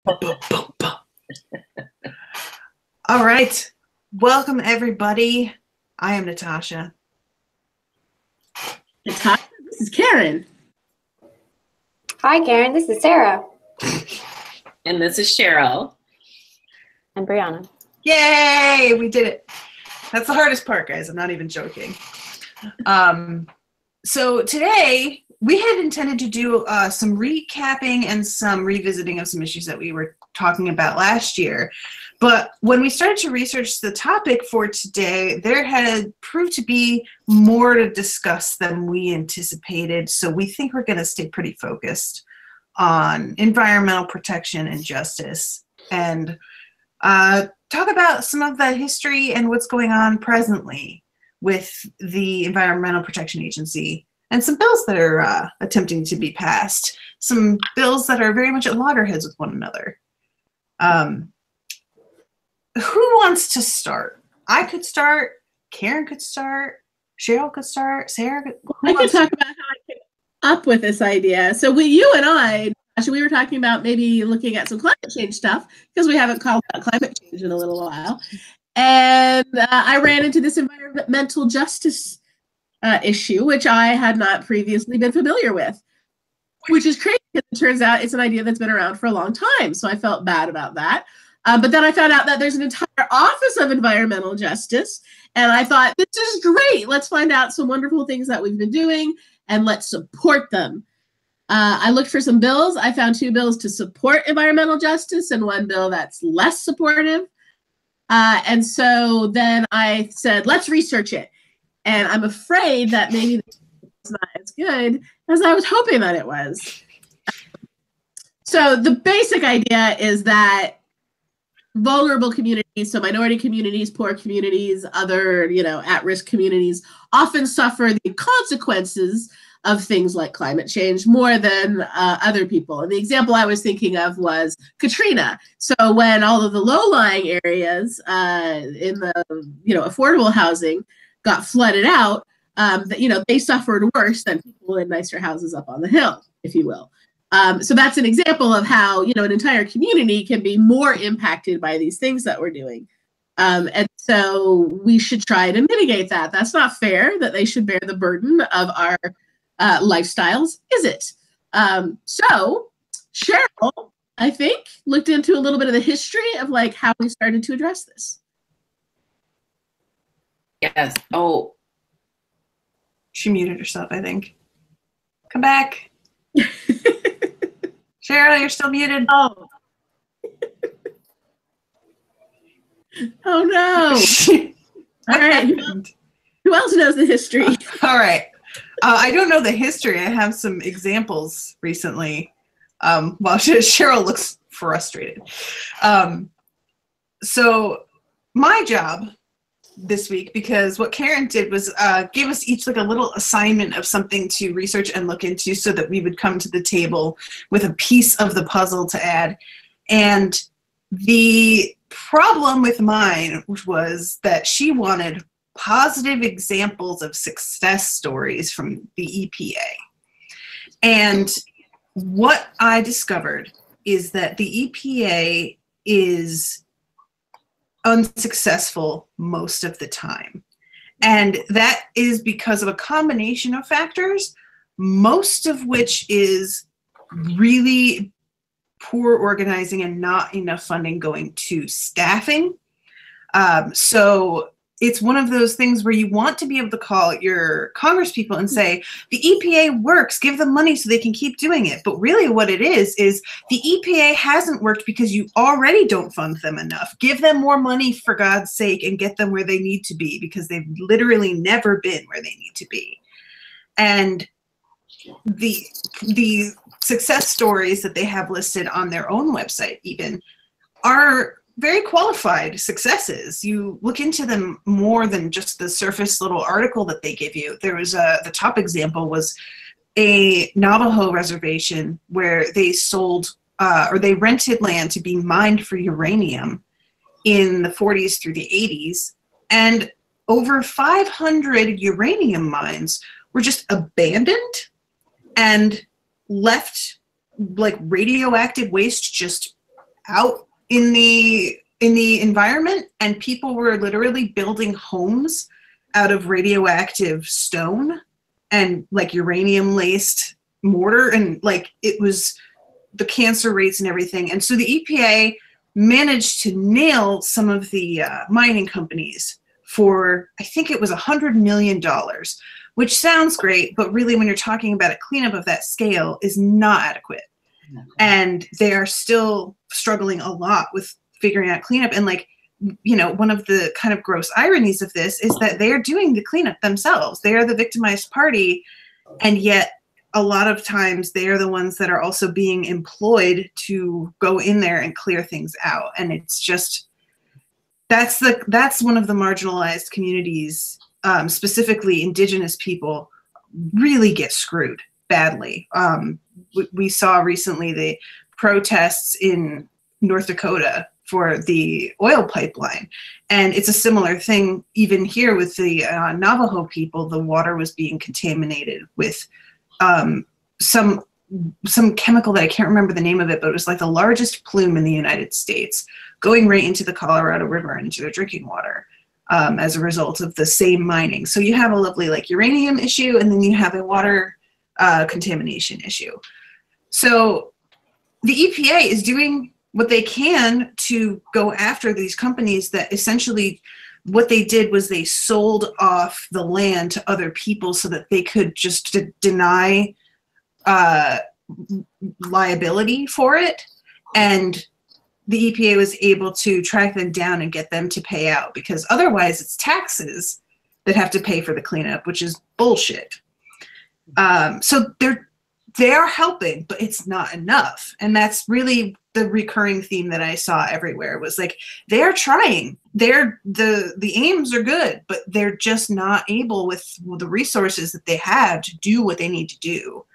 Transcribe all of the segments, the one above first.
Boom, boom, boom. All right. Welcome, everybody. I am Natasha. Natasha, this is Karen. Hi, Karen. This is Sarah. And this is Cheryl. And Brianna. Yay! We did it. That's the hardest part, guys. I'm not even joking. So today, we had intended to do some recapping and some revisiting of some issues that we were talking about last year. But when we started to research the topic for today, there had proved to be more to discuss than we anticipated. So we think we're going to stay pretty focused on environmental protection and justice and talk about some of the history and what's going on presently with the Environmental Protection Agency and some bills that are attempting to be passed, some bills that are very much at loggerheads with one another. Who wants to start? I could start, Karen could start, Cheryl could start, Sarah could. I could talk about how I came up with this idea. So you and I, actually, we were talking about maybe looking at some climate change stuff because we haven't called out climate change in a little while. And I ran into this environmental justice issue, which I had not previously been familiar with, which is crazy because it turns out it's an idea that's been around for a long time. So I felt bad about that. But then I found out that there's an entire Office of Environmental Justice. And I thought, this is great. Let's find out some wonderful things that we've been doing and let's support them. I looked for some bills. I found 2 bills to support environmental justice and 1 bill that's less supportive. And so then I said, let's research it. And I'm afraid that maybe it's not as good as I was hoping that it was. So the basic idea is that vulnerable communities, so minority communities, poor communities, other, at-risk communities, often suffer the consequences of things like climate change more than other people. And the example I was thinking of was Katrina. So when all of the low-lying areas in the, affordable housing got flooded out, they suffered worse than people in nicer houses up on the hill, if you will. So that's an example of how, an entire community can be more impacted by these things that we're doing. And so we should try to mitigate that. That's not fair that they should bear the burden of our lifestyles, is it? So Cheryl, I think, looked into a little bit of the history of how we started to address this. Yes. Oh. She muted herself, I think. Come back. Cheryl, you're still muted. Oh. Oh no. All right. Who else knows the history? All right. I don't know the history. I have some examples recently. While Cheryl looks frustrated. So my job this week, because what Karen did was give us each a little assignment of something to research and look into so that we would come to the table with a piece of the puzzle to add. And the problem with mine was that she wanted positive examples of success stories from the EPA. And what I discovered is that the EPA is unsuccessful most of the time. And that is because of a combination of factors, most of which is really poor organizing and not enough funding going to staffing. So it's one of those things where you want to be able to call your congresspeople and say, the EPA works, give them money so they can keep doing it. But really what it is the EPA hasn't worked because you already don't fund them enough. Give them more money, for God's sake, and get them where they need to be, because they've literally never been where they need to be. And the success stories that they have listed on their own website even are very qualified successes. You look into them more than just the surface little article that they give you. There was the top example was a Navajo reservation where they sold or they rented land to be mined for uranium in the 40s through the 80s. And over 500 uranium mines were just abandoned and left like radioactive waste just out in the environment, and people were literally building homes out of radioactive stone and like uranium laced mortar, and like it was the cancer rates and everything. And so the EPA managed to nail some of the mining companies for, I think it was $100 million, which sounds great, but really when you're talking about a cleanup of that scale is not adequate. And they are still struggling a lot with figuring out cleanup. And like, you know, one of the kind of gross ironies of this is that they are doing the cleanup themselves. They are the victimized party, and yet a lot of times they are the ones that are also being employed to go in there and clear things out. And it's just, that's one of the marginalized communities, specifically Indigenous people, really get screwed badly. We saw recently the protests in North Dakota for the oil pipeline, and it's a similar thing even here with the Navajo people. The water was being contaminated with some chemical that I can't remember the name of it, but it was like the largest plume in the United States, going right into the Colorado River and into their drinking water as a result of the same mining. So you have a lovely like uranium issue, and then you have a water contamination issue. So the EPA is doing what they can to go after these companies that essentially what they did was they sold off the land to other people so that they could just deny liability for it. And the EPA was able to track them down and get them to pay out, because otherwise it's taxes that have to pay for the cleanup, which is bullshit. So they are helping, but it's not enough. And that's really the recurring theme that I saw everywhere, was like, they're trying, the aims are good, but they're just not able with the resources that they have to do what they need to do.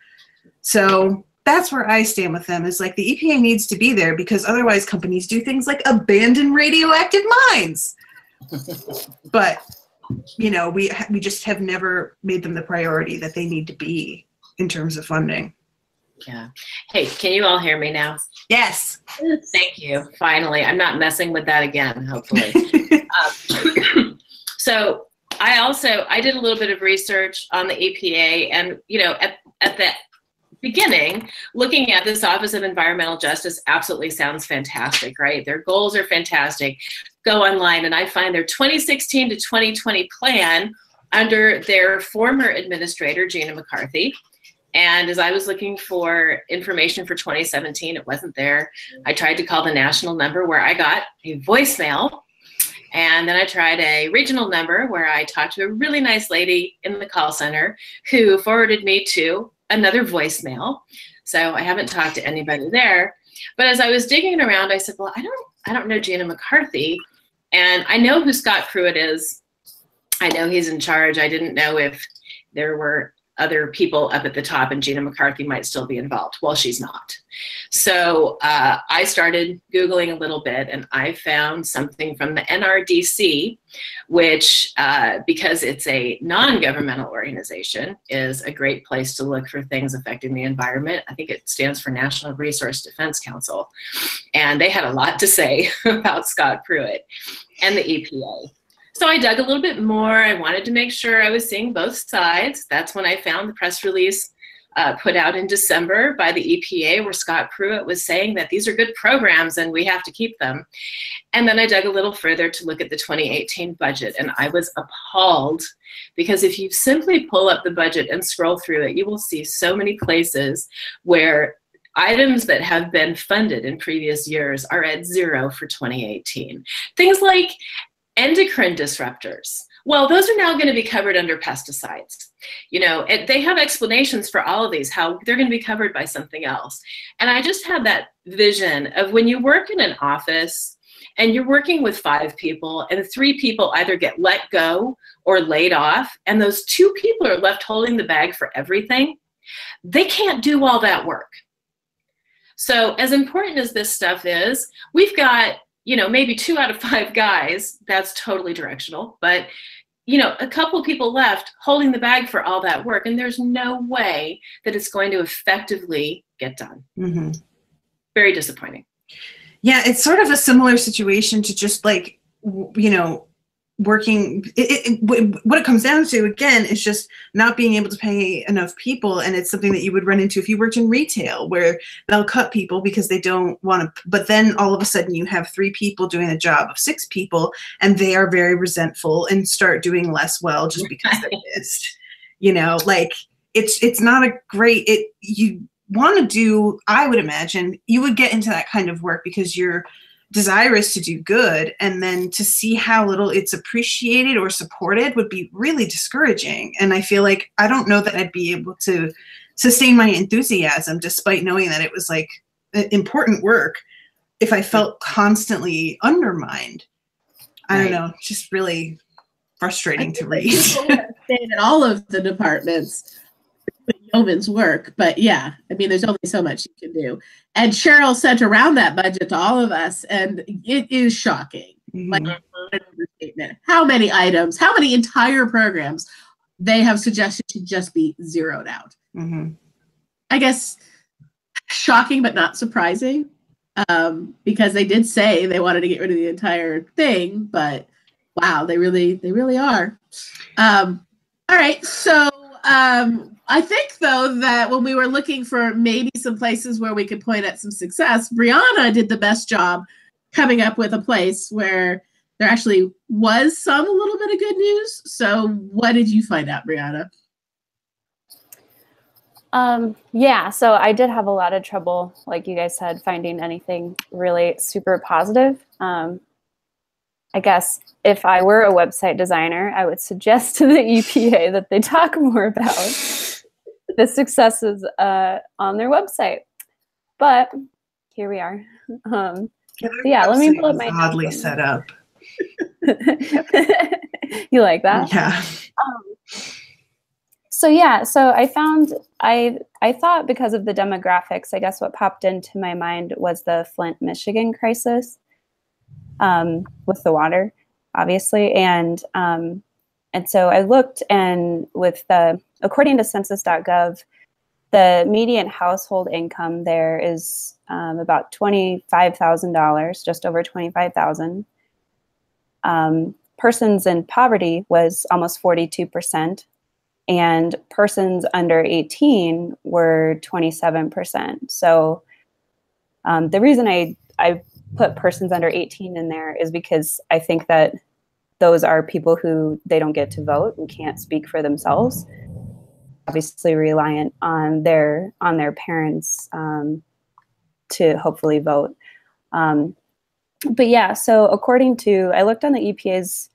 So that's where I stand with them, is like the EPA needs to be there, because otherwise companies do things like abandon radioactive mines. But, you know, we just have never made them the priority that they need to be in terms of funding. Yeah. Hey, can you all hear me now? Yes. Thank you. Finally, I'm not messing with that again, hopefully. So I did a little bit of research on the EPA, and, you know, at the beginning, looking at this Office of Environmental Justice absolutely sounds fantastic, right? Their goals are fantastic. Go online and I find their 2016 to 2020 plan under their former administrator, Gina McCarthy. And as I was looking for information for 2017, it wasn't there. I tried to call the national number, where I got a voicemail. And then I tried a regional number where I talked to a really nice lady in the call center who forwarded me to another voicemail. So I haven't talked to anybody there. But as I was digging around, I said, well, I don't know Gina McCarthy. And I know who Scott Pruitt is. I know he's in charge. I didn't know if there were other people up at the top and Gina McCarthy might still be involved. Well, she's not. So I started Googling a little bit, and I found something from the NRDC, which, because it's a non-governmental organization, is a great place to look for things affecting the environment. I think it stands for National Resource Defense Council. And they had a lot to say about Scott Pruitt and the EPA. So I dug a little bit more. I wanted to make sure I was seeing both sides. That's when I found the press release put out in December by the EPA, where Scott Pruitt was saying that these are good programs and we have to keep them. And then I dug a little further to look at the 2018 budget, and I was appalled, because if you simply pull up the budget and scroll through it, you will see so many places where items that have been funded in previous years are at zero for 2018. Things like endocrine disruptors. Well, those are now going to be covered under pesticides. You know, they have explanations for all of these, how they're going to be covered by something else. And I just had that vision of when you work in an office and you're working with 5 people, and 3 people either get let go or laid off, and those 2 people are left holding the bag for everything. They can't do all that work. So as important as this stuff is, we've got, you know, maybe 2 out of 5 guys, that's totally directional, but, you know, a couple of people left holding the bag for all that work, and there's no way that it's going to effectively get done. Mm-hmm. Very disappointing. Yeah, it's sort of a similar situation to just like, you know, working. What it comes down to, again, is just not being able to pay enough people. And it's something that you would run into if you worked in retail, where they'll cut people because they don't want to. But then all of a sudden you have 3 people doing a job of 6 people, and they are very resentful and start doing less well just because they're missed. You know, like it's not a great, you want to do, I would imagine you would get into that kind of work because you're desirous to do good, and then to see how little it's appreciated or supported would be really discouraging. And I feel like I don't know that I'd be able to sustain my enthusiasm despite knowing that it was like important work if I felt constantly undermined. I don't know, just really frustrating to read. In all of the departments, yeoman's work, but yeah, I mean, there's only so much you can do. And Cheryl sent around that budget to all of us, and it is shocking. Like an overstatement. How many items, how many entire programs they have suggested should just be zeroed out. I guess shocking, but not surprising, because they did say they wanted to get rid of the entire thing, but wow, they really are. All right, so I think, though, that when we were looking for maybe some places where we could point at some success, Brianna did the best job coming up with a place where there actually was a little bit of good news. So what did you find out, Brianna? Yeah, so I did have a lot of trouble, like you guys said, finding anything really super positive. I guess if I were a website designer, I would suggest to the EPA that they talk more about the successes on their website. But here we are. Yeah, let me pull up my oddly set up. You like that? Yeah. So yeah, so I found, I thought because of the demographics, I guess what popped into my mind was the Flint, Michigan crisis with the water, obviously. And so I looked, and with according to census.gov, the median household income there is about $25,000, just over $25,000. Persons in poverty was almost 42%, and persons under 18 were 27%. So the reason I put persons under 18 in there is because I think that those are people who they don't get to vote and can't speak for themselves, obviously reliant on their parents to hopefully vote. But yeah, so according to, I looked on the EPA's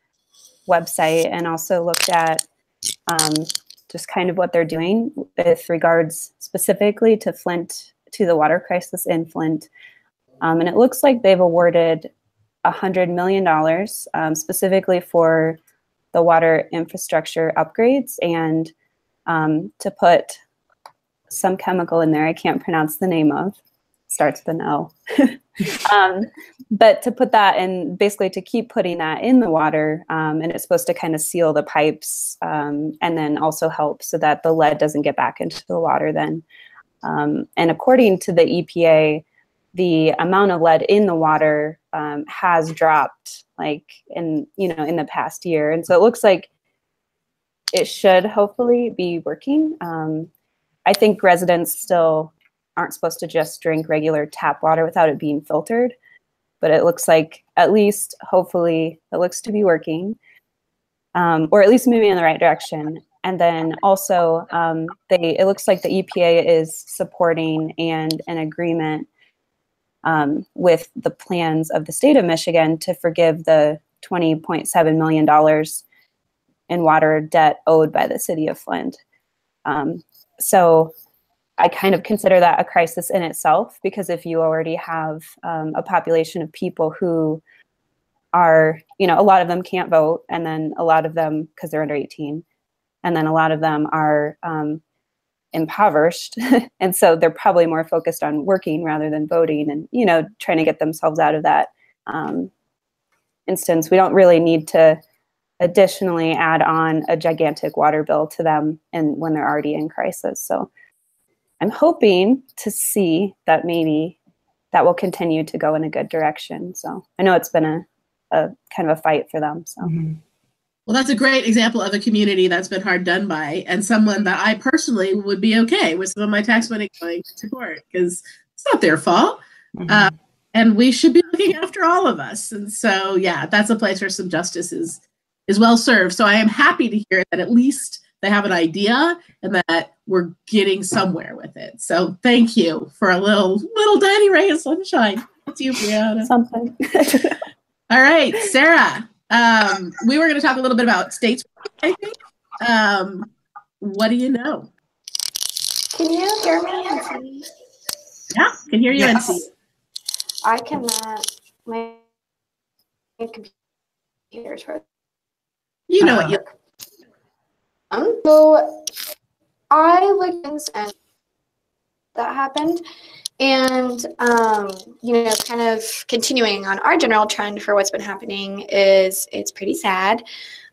website and also looked at just kind of what they're doing with regards specifically to Flint, to the water crisis in Flint. And it looks like they've awarded $100 million specifically for the water infrastructure upgrades and to put some chemical in there I can't pronounce the name of, starts with an O. But to put that in, basically to keep putting that in the water, and it's supposed to kind of seal the pipes and then also help so that the lead doesn't get back into the water then. And according to the EPA, the amount of lead in the water has dropped like in the past year. And so it looks like it should hopefully be working. I think residents still aren't supposed to just drink regular tap water without it being filtered, but it looks like, at least hopefully, it looks to be working, or at least moving in the right direction. And then also, it looks like the EPA is supporting and an agreement with the plans of the state of Michigan to forgive the $20.7 million in water debt owed by the city of Flint. So I kind of consider that a crisis in itself, because if you already have a population of people who are, a lot of them can't vote, and then a lot of them, because they're under 18, and then a lot of them are impoverished. And so they're probably more focused on working rather than voting and, trying to get themselves out of that instance. We don't really need to additionally add on a gigantic water bill to them and when they're already in crisis. So I'm hoping to see that maybe that will continue to go in a good direction. So I know it's been a kind of a fight for them. So. Mhm. Well, that's a great example of a community that's been hard done by, and someone that I personally would be okay with some of my tax money going to support, because it's not their fault. Mhm. And we should be looking after all of us. And so, yeah, that's a place where some justice is well served. So I am happy to hear that at least they have an idea and that we're getting somewhere with it. So thank you for a little tiny ray of sunshine. That's you, Brianna. Something. All right, Sarah. We were going to talk a little bit about states, I think. What do you know? Can you hear me and see? Yeah, can hear you and Yes. see. I cannot. My computer's for. You know what you. So I looked and that happened. And, kind of continuing on our general trend for what's been happening is it's pretty sad.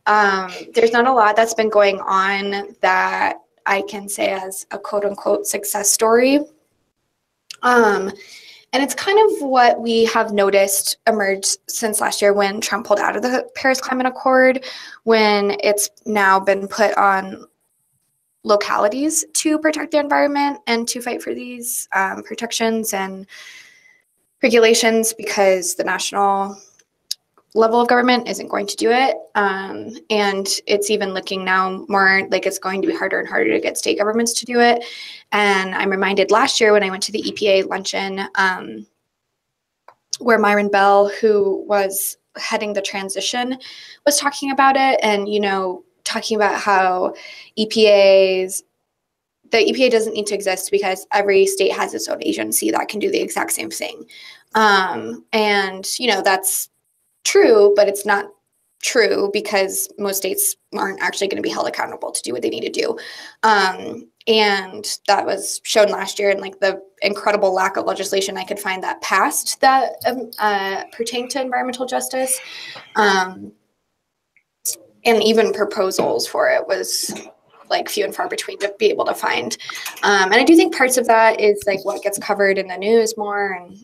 There's not a lot that's been going on that I can say as a quote unquote success story. And it's kind of what we have noticed emerge since last year when Trump pulled out of the Paris Climate Accord, when it's now been put on localities to protect the environment and to fight for these protections and regulations, because the national level of government isn't going to do it. And it's even looking now more like it's going to be harder and harder to get state governments to do it. And I'm reminded last year when I went to the EPA luncheon, where Myron Bell, who was heading the transition, was talking about it, and, talking about how the EPA doesn't need to exist because every state has its own agency that can do the exact same thing. And, that's true, but it's not true because most states aren't actually going to be held accountable to do what they need to do. And that was shown last year in the incredible lack of legislation I could find that passed that pertained to environmental justice. And even proposals for it was few and far between to be able to find. And I do think parts of that is what gets covered in the news more and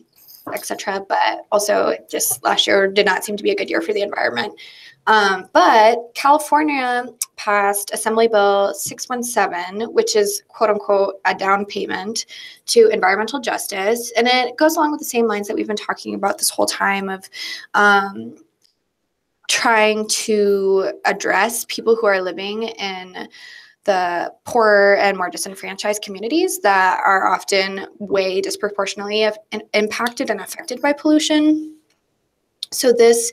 et cetera. But also just last year did not seem to be a good year for the environment. But California passed Assembly Bill 617, which is quote unquote a down payment to environmental justice. And it goes along with the same lines that we've been talking about this whole time of trying to address people who are living in the poorer and more disenfranchised communities that are often way disproportionately impacted and affected by pollution. So this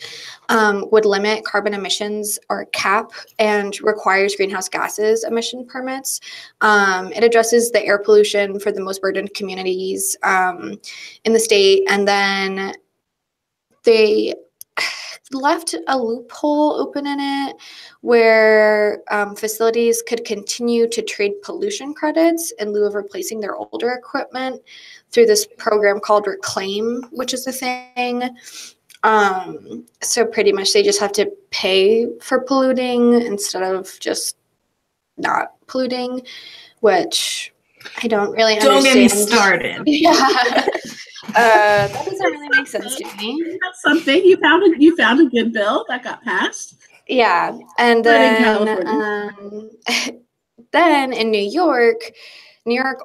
would limit carbon emissions or cap and requires greenhouse gases emission permits. It addresses the air pollution for the most burdened communities in the state. And then they left a loophole open in it where facilities could continue to trade pollution credits in lieu of replacing their older equipment through this program called Reclaim, which is a thing. So pretty much they just have to pay for polluting instead of just not polluting, which I don't really understand. Don't get me started. Yeah. That doesn't really make sense to me. That's something you found a good bill that got passed. Yeah, and But in then then in New York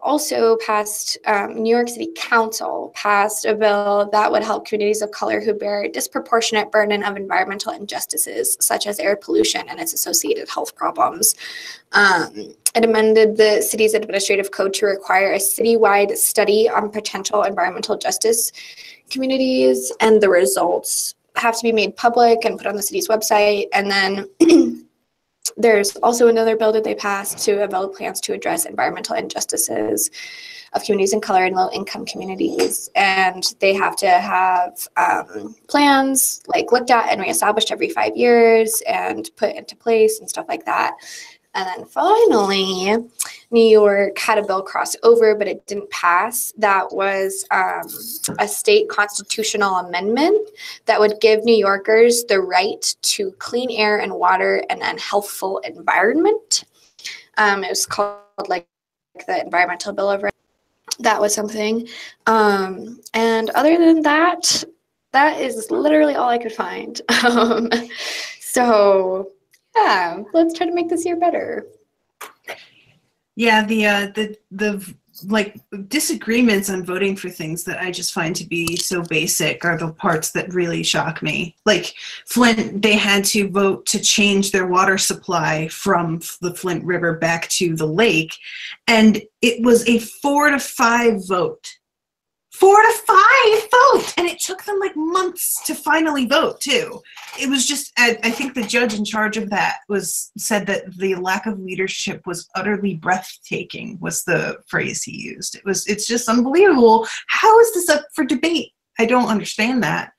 also passed. New York City Council passed a bill that would help communities of color who bear a disproportionate burden of environmental injustices, such as air pollution and its associated health problems. It amended the city's administrative code to require a citywide study on potential environmental justice communities, and the results have to be made public and put on the city's website. And then there's also another bill that they passed to develop plans to address environmental injustices of communities in color and low-income communities. And they have to have plans looked at and reestablished every 5 years and put into place and stuff like that. And then finally, New York had a bill cross over, but it didn't pass. That was a state constitutional amendment that would give New Yorkers the right to clean air and water and a healthful environment. It was called the Environmental Bill of Rights. that was something. And other than that, that is literally all I could find. So yeah, let's try to make this year better. Yeah, the like disagreements on voting for things that I just find to be so basic are the parts that really shock me. Like Flint, they had to vote to change their water supply from the Flint River back to the lake, and it was a 4-5 vote. 4-5 vote, and it took them like months to finally vote too. It was just, I think the judge in charge of that said that the lack of leadership was utterly breathtaking, was the phrase he used. It's just unbelievable. How is this up for debate? I don't understand that.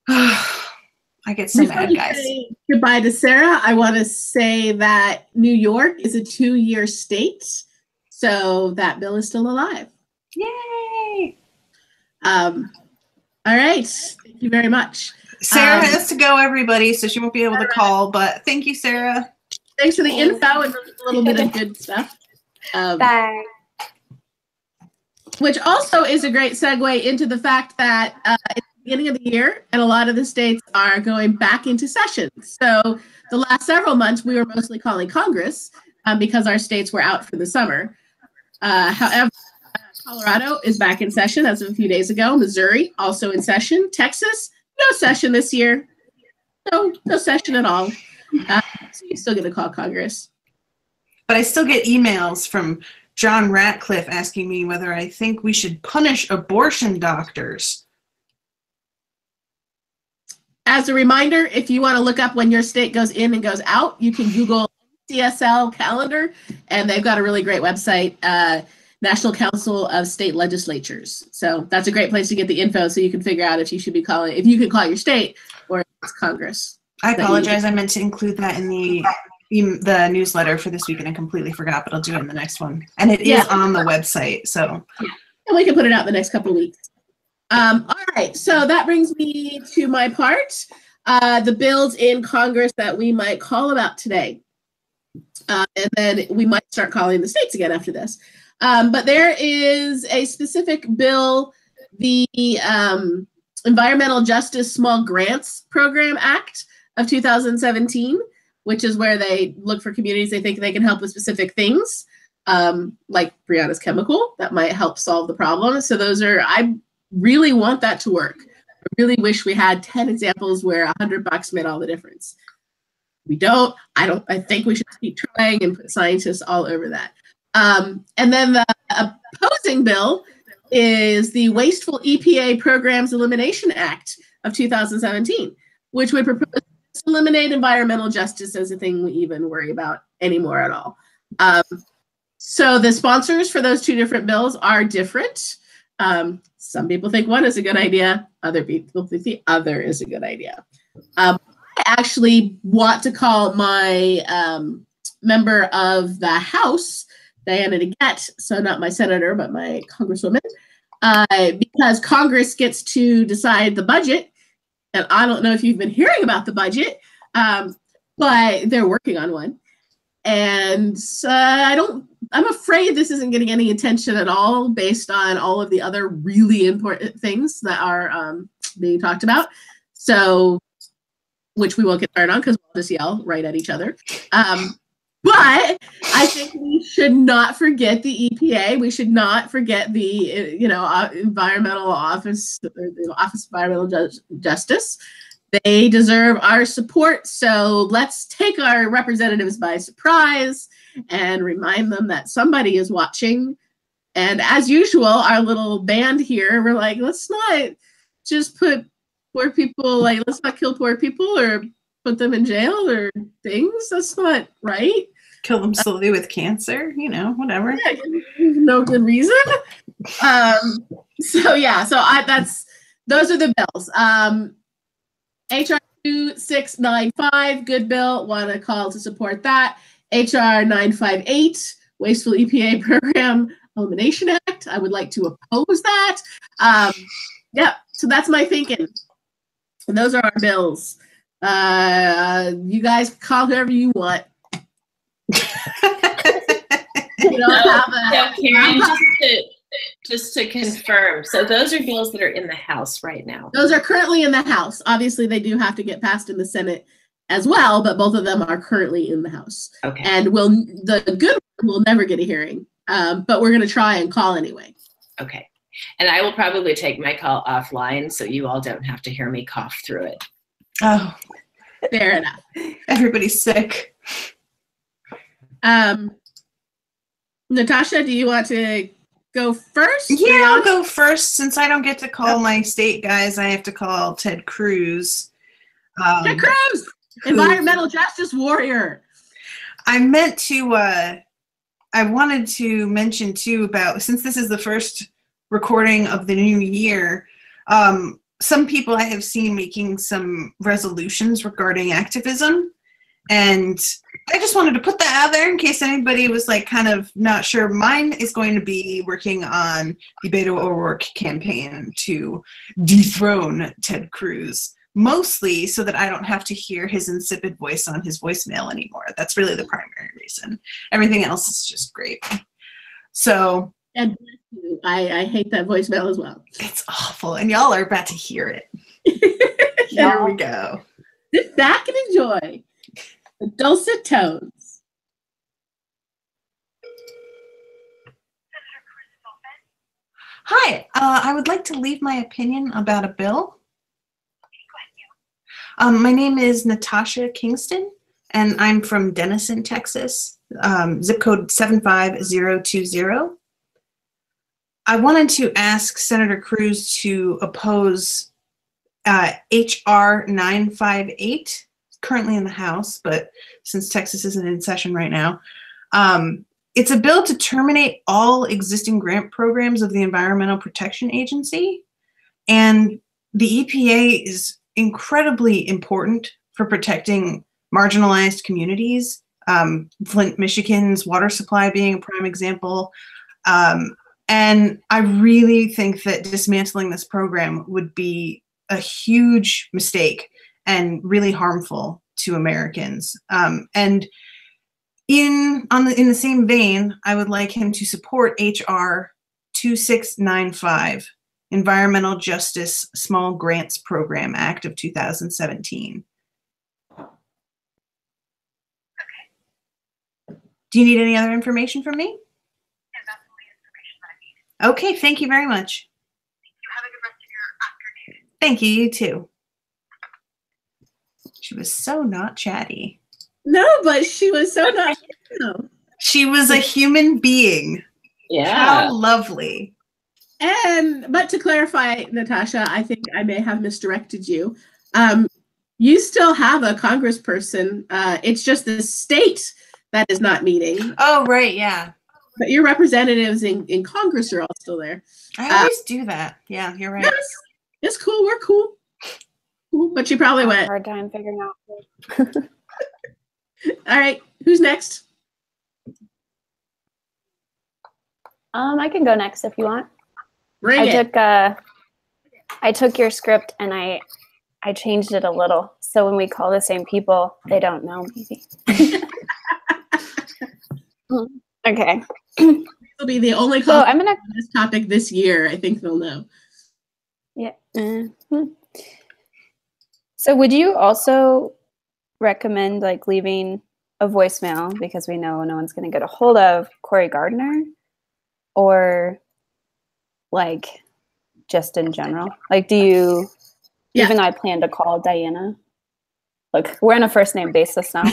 I get so mad, guys. Goodbye to Sarah. I want to say that New York is a 2-year state, so that bill is still alive. Yay! All right. Thank you very much. Sarah has to go, everybody, so she won't be able to call, but thank you, Sarah. Thanks for the info and a little bit of good stuff. Bye. Which also is a great segue into the fact that it's the beginning of the year and a lot of the states are going back into session. So the last several months, we were mostly calling Congress because our states were out for the summer. However, Colorado is back in session as of a few days ago. Missouri also in session. Texas, no session this year. No session at all. So you're still going to call Congress. But I still get emails from John Ratcliffe asking me whether I think we should punish abortion doctors. As a reminder, if you want to look up when your state goes in and goes out, you can Google CSL calendar, and they've got a really great website, National Council of State Legislatures. So that's a great place to get the info so you can figure out if you should be calling, if you can call your state or if it's Congress. I apologize. I meant to include that in the newsletter for this week and I completely forgot, but I'll do it in the next one. And it is on the website, so. And we can put it out the next couple of weeks. All right, so that brings me to my part, the bills in Congress that we might call about today. And then we might start calling the states again after this. But there is a specific bill, the Environmental Justice Small Grants Program Act of 2017, which is where they look for communities they think they can help with specific things, like Brianna's Chemical, that might help solve the problem. So I really want that to work. I really wish we had 10 examples where $100 made all the difference. We don't. I think we should keep trying and put scientists all over that. And then the opposing bill is the Wasteful EPA Programs Elimination Act of 2017, which would propose to eliminate environmental justice as a thing we even worry about anymore at all. So the sponsors for those two different bills are different. Some people think one is a good idea. Other people think the other is a good idea. I actually want to call my member of the House, Diana DeGette, so not my senator, but my congresswoman, because Congress gets to decide the budget. And I don't know if you've been hearing about the budget, but they're working on one. And I'm afraid this isn't getting any attention at all based on all of the other really important things that are being talked about. So, which we won't get started on because we'll just yell right at each other. But I think we should not forget the EPA. We should not forget the, Environmental Office, or the Office of Environmental Justice. They deserve our support. So let's take our representatives by surprise and remind them that somebody is watching. And as usual, our little band here, we're like, let's not just put poor people, let's not kill poor people or put them in jail or things. That's not right. Kill them slowly with cancer, whatever. Yeah, no good reason. So those are the bills. HR 2695, good bill. Want to call to support that. HR 958, Wasteful EPA Program Elimination Act. I would like to oppose that. So that's my thinking. And those are our bills. You guys call whoever you want. We don't have So Karen, just to confirm, so those are bills that are in the House right now. Those are currently in the House. Obviously, they do have to get passed in the Senate as well, but both of them are currently in the House. Okay. And the good one will never get a hearing, but we're going to try and call anyway. Okay. And I will probably take my call offline so you all don't have to hear me cough through it. Oh, Fair enough. everybody's sick. Natasha, do you want to go first? Yeah, I'll go first. Since I don't get to call my state guys, I have to call Ted Cruz. Ted Cruz, environmental justice warrior. I meant to, I wanted to mention too about, since this is the first recording of the new year, some people I have seen making some resolutions regarding activism. And I just wanted to put that out there in case anybody was like kind of not sure. Mine is going to be working on the Beto O'Rourke campaign to dethrone Ted Cruz, mostly so that I don't have to hear his insipid voice on his voicemail anymore. That's really the primary reason. Everything else is just great. So, And I hate that voicemail as well. it's awful, and y'all are about to hear it. Here we go. Sit back and enjoy the dulcet tones. Hi, I would like to leave my opinion about a bill. My name is Natasha Kingston, and I'm from Denison, Texas, zip code 75020. I wanted to ask Senator Cruz to oppose H.R. 958, currently in the House, but since Texas isn't in session right now. It's a bill to terminate all existing grant programs of the Environmental Protection Agency. And the EPA is incredibly important for protecting marginalized communities. Flint, Michigan's water supply being a prime example. And I really think that dismantling this program would be a huge mistake and really harmful to Americans. And in the same vein, I would like him to support HR 2695, Environmental Justice Small Grants Program Act of 2017. Do you need any other information from me? Okay, thank you very much. Thank you. Have a good rest of your afternoon. Thank you, you too. She was so not chatty. No, but she was so nice. She was a human being. Yeah. How lovely. But to clarify, Natasha, I think I may have misdirected you. You still have a congressperson. It's just the state that is not meeting. Oh, right, yeah. But your representatives in Congress are all still there. I always do that. Yeah, you're right. Yes, it's cool. We're cool. But you probably went. Hard time figuring out. All right, who's next? I can go next if you want. Bring it. I took your script and I changed it a little. So when we call the same people, they don't know maybe. Okay. Will be the only So call I'm gonna. on this topic this year. I think they'll know. Yeah. So would you also recommend like leaving a voicemail, because we know no one's going to get a hold of Cory Gardner, or like just in general? Like, do you, Yeah. even though I plan to call Diana, look, we're on a first name basis now.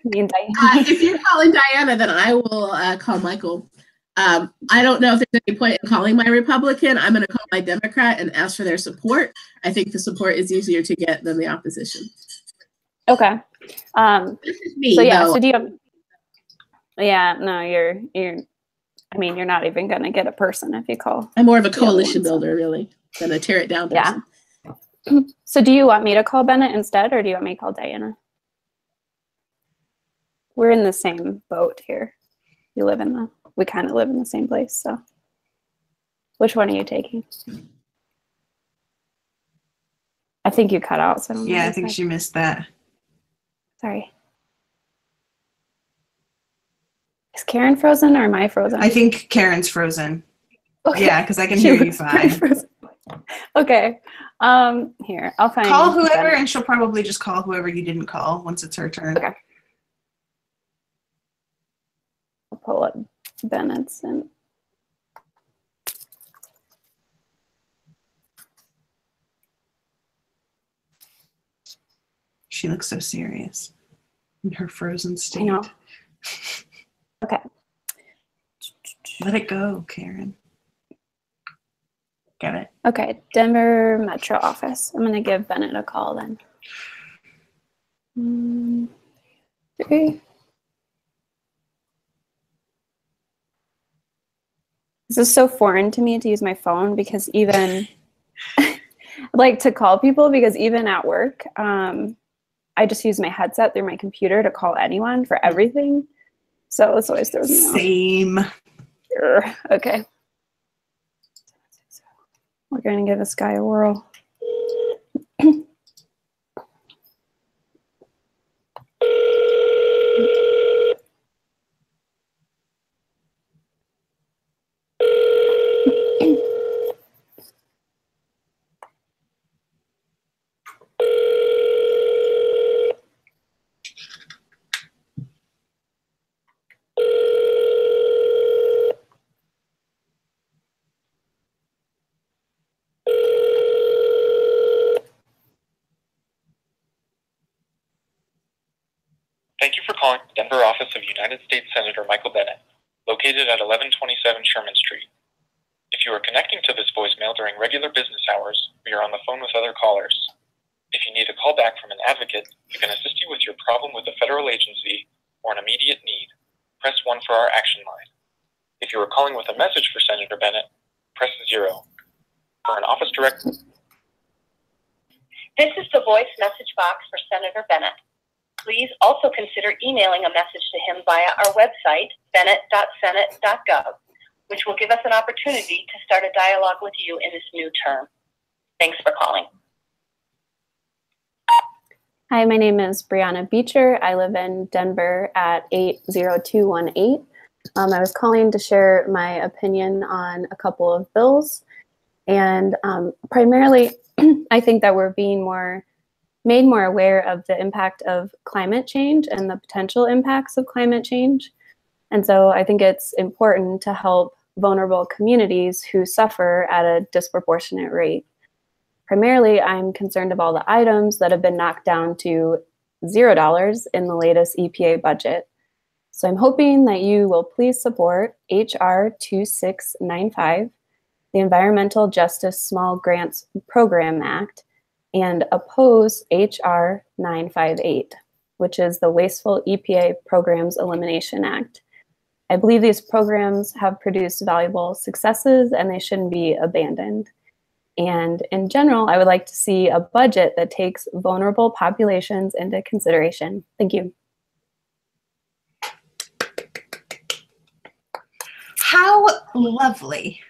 Me and Diana. If you're calling Diana, then I will call Michael. I don't know if there's any point in calling my Republican. I'm going to call my Democrat and ask for their support. I think the support is easier to get than the opposition. Okay. This is me, So yeah, though. so do you, yeah, no, you're, I mean, you're not even going to get a person if you call. I'm more of a other coalition ones. builder, really, than a tear it down Yeah. person. So do you want me to call Bennett instead, or do you want me to call Diana? We're in the same boat here. We kind of live in the same place, so. Which one are you taking? I think you cut out, so I don't know Yeah, what I you think said. she missed that. Sorry. Is Karen frozen or am I frozen? I think Karen's frozen. Okay. Yeah, because I can She hear you was fine. frozen. Okay. Here, I'll find. Call whoever, Bennett. and she'll probably just call whoever you didn't call once it's her turn. Okay. I'll pull up Bennett's and. She looks so serious in her frozen state. I know. Okay. Let it go, Karen. Get it? Okay, Denver Metro office. I'm gonna give Bennett a call then. 3. This is so foreign to me to use my phone because even like to call people because even at work, I just use my headset through my computer to call anyone for everything. So it's always throws me off. Same. Okay. We're going to give this guy a whirl. Thank you for calling the Denver office of United States Senator Michael Bennet, located at 1127 Sherman Street. If you are connecting to this voicemail during regular business hours, we are on the phone with other callers. If you need a call back from an advocate who can assist you with your problem with a federal agency or an immediate need, press 1 for our action line. If you are calling with a message for Senator Bennet, press 0. For an office direct... This is the voice message box for Senator Bennet. Please also consider emailing a message to him via our website, bennett.senate.gov, which will give us an opportunity to start a dialogue with you in this new term. Thanks for calling. Hi, my name is Brianna Beecher. I live in Denver at 80218. I was calling to share my opinion on a couple of bills. And primarily, I think that we're being made more aware of the impact of climate change and the potential impacts of climate change. And so I think it's important to help vulnerable communities who suffer at a disproportionate rate. Primarily, I'm concerned of all the items that have been knocked down to $0 in the latest EPA budget. So I'm hoping that you will please support HR 2695, the Environmental Justice Small Grants Program Act, and oppose HR 958, which is the Wasteful EPA Programs Elimination Act. I believe these programs have produced valuable successes and they shouldn't be abandoned. And in general, I would like to see a budget that takes vulnerable populations into consideration. Thank you. How lovely.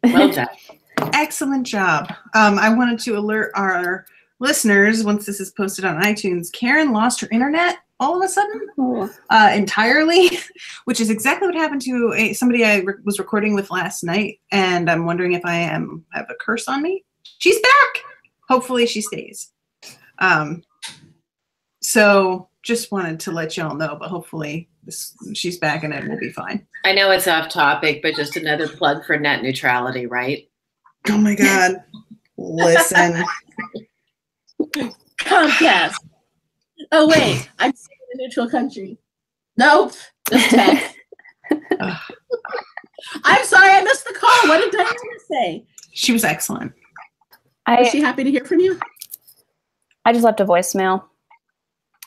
Well done. Excellent job. I wanted to alert our listeners, once this is posted on iTunes, Karen lost her internet all of a sudden, entirely, which is exactly what happened to somebody I was recording with last night. And I'm wondering if I have a curse on me. She's back. Hopefully she stays. So just wanted to let y'all know, but hopefully she's back and it will be fine. I know it's off topic, but just another plug for net neutrality, right? Oh my God. Listen. Comcast. Oh wait, I'm saying a neutral country. Nope. Just text. I'm sorry, I missed the call. What did Diana say? She was excellent. Was she happy to hear from you? I just left a voicemail.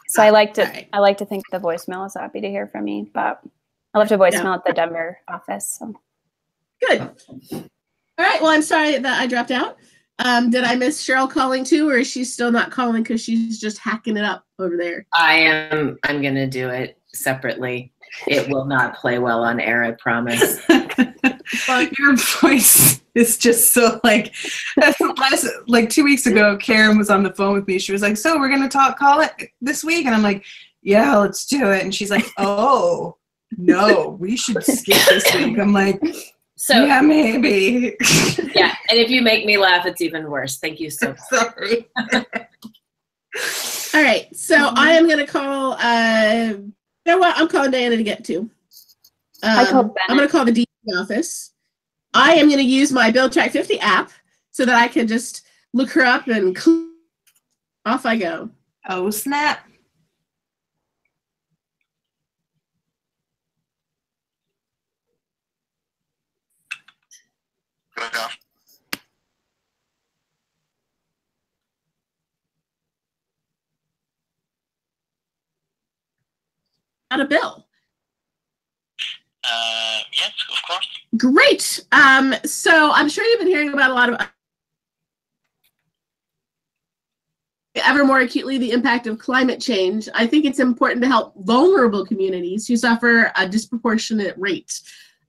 So I like to right. I like to think the voicemail is happy to hear from me, but I left a voicemail at the Denver office. So. Good. All right. Well, I'm sorry that I dropped out. Did I miss Cheryl calling too, or is she still not calling because she's just hacking it up over there? I'm going to do it separately. It will not play well on air, I promise. Your voice is just so like 2 weeks ago, Karen was on the phone with me. She was like, so we're going to call it this week? And I'm like, yeah, let's do it. And she's like, oh, no, we should skip this week. I'm like, So yeah, maybe. yeah, and if you make me laugh, it's even worse. Thank you so much. Sorry. All right, so I am going to call, you know what, I'm calling Diana to get to. I called I'm going to call the DC office. I am going to use my Build Track 50 app so that I can just look her up and off I go. Oh, snap. Good enough. Out of bill. Yes, of course. Great. So I'm sure you've been hearing about a lot of ever more acutely the impact of climate change. I think it's important to help vulnerable communities who suffer a disproportionate rate.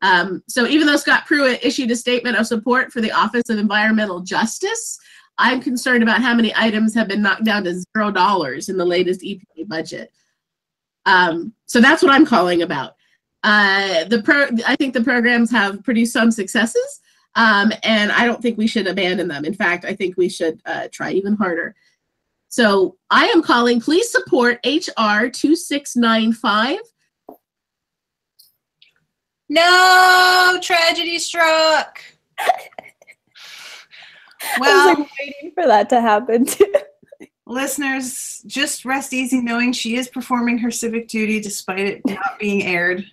So even though Scott Pruitt issued a statement of support for the Office of Environmental Justice, I'm concerned about how many items have been knocked down to $0 in the latest EPA budget. So that's what I'm calling about. I think the programs have produced some successes, and I don't think we should abandon them. In fact, I think we should try even harder. So I am calling, please support HR 2695. No, tragedy struck. I Well, was like waiting for that to happen too. listeners, just rest easy knowing she is performing her civic duty despite it not being aired.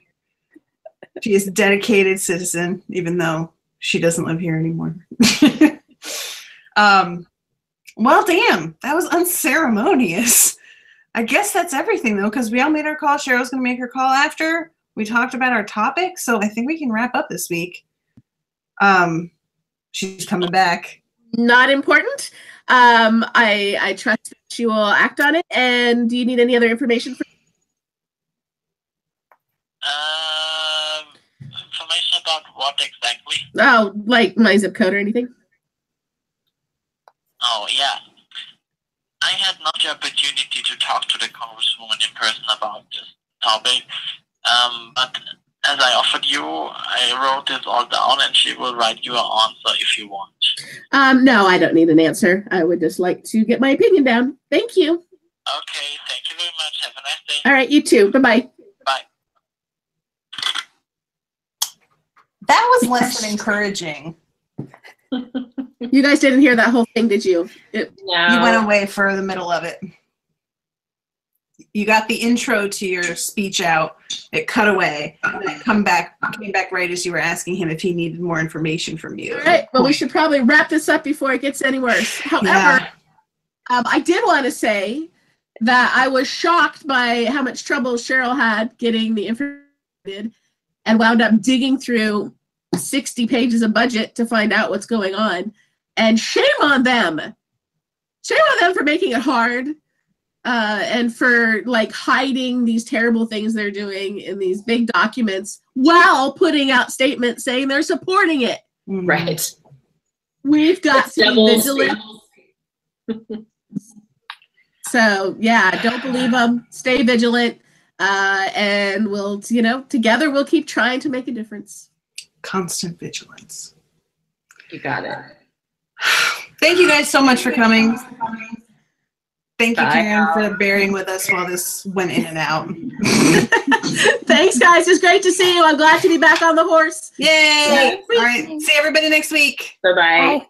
She is a dedicated citizen, even though she doesn't live here anymore. Well, damn, that was unceremonious. I guess that's everything, though, because we all made our call. Cheryl's going to make her call after. We talked about our topic, so I think we can wrap up this week. She's coming back. Not important. I trust that she will act on it. And do you need any other information? Information about what exactly? Oh, like my zip code or anything? Oh, yeah. I had not the opportunity to talk to the Congresswoman in person about this topic, but as I offered you, I wrote this all down and she will write you an answer if you want. No, I don't need an answer. I would just like to get my opinion down. Thank you. Okay, thank you very much. Have a nice day. All right, you too. Bye-bye. Bye. That was less than encouraging. You guys didn't hear that whole thing, did you? You went away for the middle of it. You got the intro to your speech out. It cut away. And then it came back right as you were asking him if he needed more information from you. All right. Well, we should probably wrap this up before it gets any worse. However, Yeah. I did want to say that I was shocked by how much trouble Cheryl had getting the information and wound up digging through 60 pages of budget to find out what's going on. And shame on them. Shame on them for making it hard. And for like hiding these terrible things they're doing in these big documents while putting out statements saying they're supporting it. Right. We've got It's to be double vigilant. So yeah, don't believe them. Stay vigilant, and we'll, together we'll keep trying to make a difference. Constant vigilance. You got it. Thank you guys so much for coming. Thank you, Bye. Karen, for bearing with us while this went in and out. Thanks, guys. It's great to see you. I'm glad to be back on the horse. Yay! All right. See everybody next week. Bye-bye. Bye.